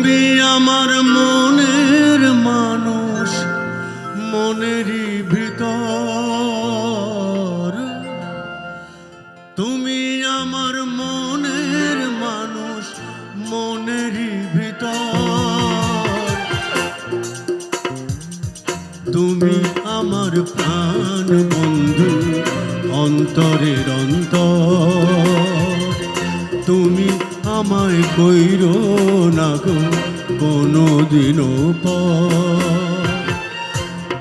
তুমি আমার মনের মানুষ, মনেরই ভিতর। তুমি আমার মনের মানুষ, মনেরই ভিতর। তুমি আমার প্রাণ বন্ধু, অন্তরের অন্তর। তুমি আমায় কইরো না গো কোনোদিনও পর।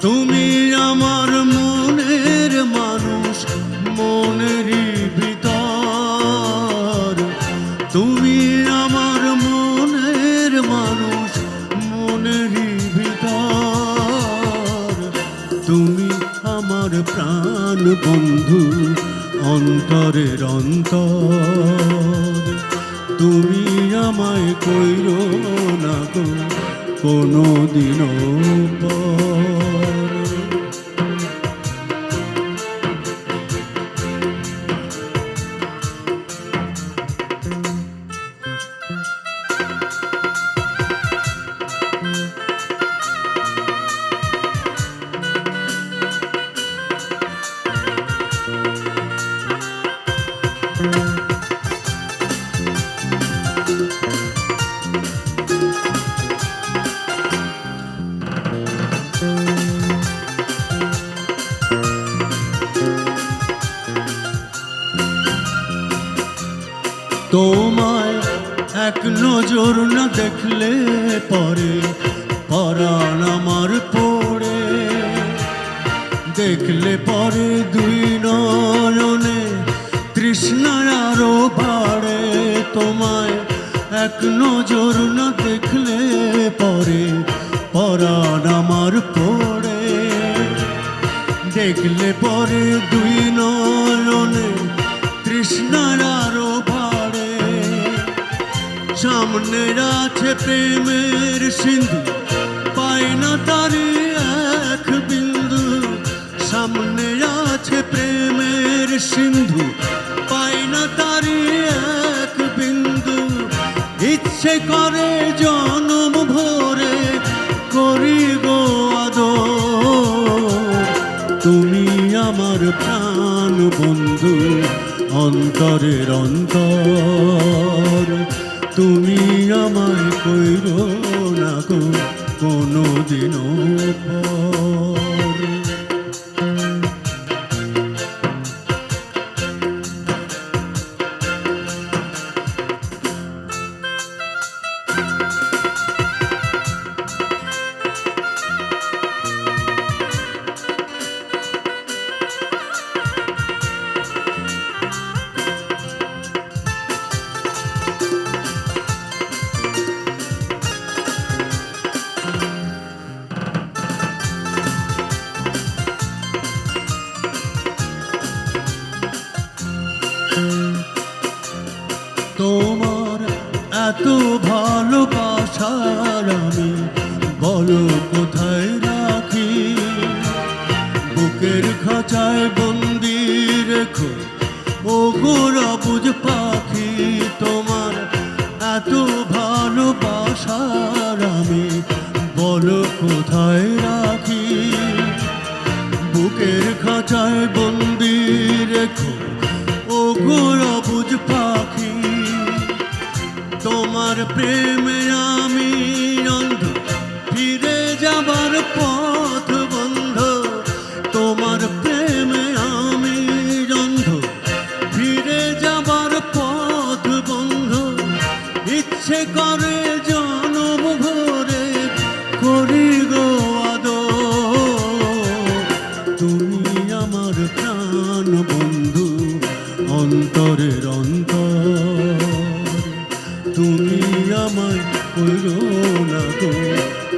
তুমি আমার মনের মানুষ, মনেরই ভিতর। তুমি আমার মনের মানুষ, মনেরই ভিতর। তুমি আমার প্রাণ বন্ধু, অন্তরের অন্তর। তুমি আমায় কইরো না গো কোনোদিনও পর। তোমায় এক নজর না দেখলে পরে পরাণ আমার পড়ে। দেখলে পরে দুই নয়নে তৃষ্ণা আরো বাড়ে। তোমায় এক নজর না দেখলে পরে পরাণ আমার পড়ে। দেখলে পরে দুই নয়নে তৃষ্ণা আরো বাড়ে। সামনে আছে প্রেমের সিন্ধু, পাই না তারি এক বিন্দু। সামনে আছে প্রেমের সিন্ধু, পাই না তারি এক বিন্দু। ইচ্ছে করে জনম ভরে করি গো আদর। তুমি আমার প্রাণ বন্ধু, অন্তরের অন্তর। তুমি আমায় কইরো না গো কোনোদিনও পর। তোমার এত ভালোবাসার আমি বলো কোথায় রাখি। বুকের খাঁচায় বন্দি রেখো ও গোরাবুজ পাখি। তোমার এত ভালোবাসার আমি বলো কোথায় রাখি। বুকের খাঁচায় বন্দি রেখো ও গোরাবুজ পাখি। তোমার প্রেমে আমি অন্ধ, ফিরে যাবার পথ বন্ধ। তোমার প্রেমে আমি অন্ধ, ফিরে যাবার পথ বন্ধ। ইচ্ছে করে জনম ভরে করি গো আদর। তুমি আমার প্রাণ বন্ধু, অন্তরের অন্তর। তুমি আমায় কইরো না গো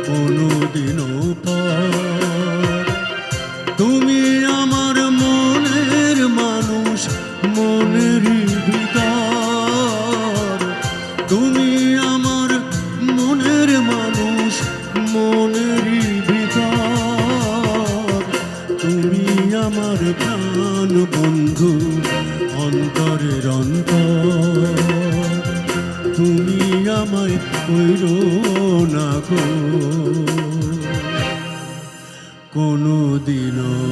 কোনোদিনও পর। তুমি আমার মনের মানুষ, মনেরই ভিতর। তুমি আমার মনের মানুষ, মনেরই ভিতর। তুমি আমার প্রাণ বন্ধু, অন্তরের অন্তর। তুমি আমায় কইরো না গো কোনো দিনও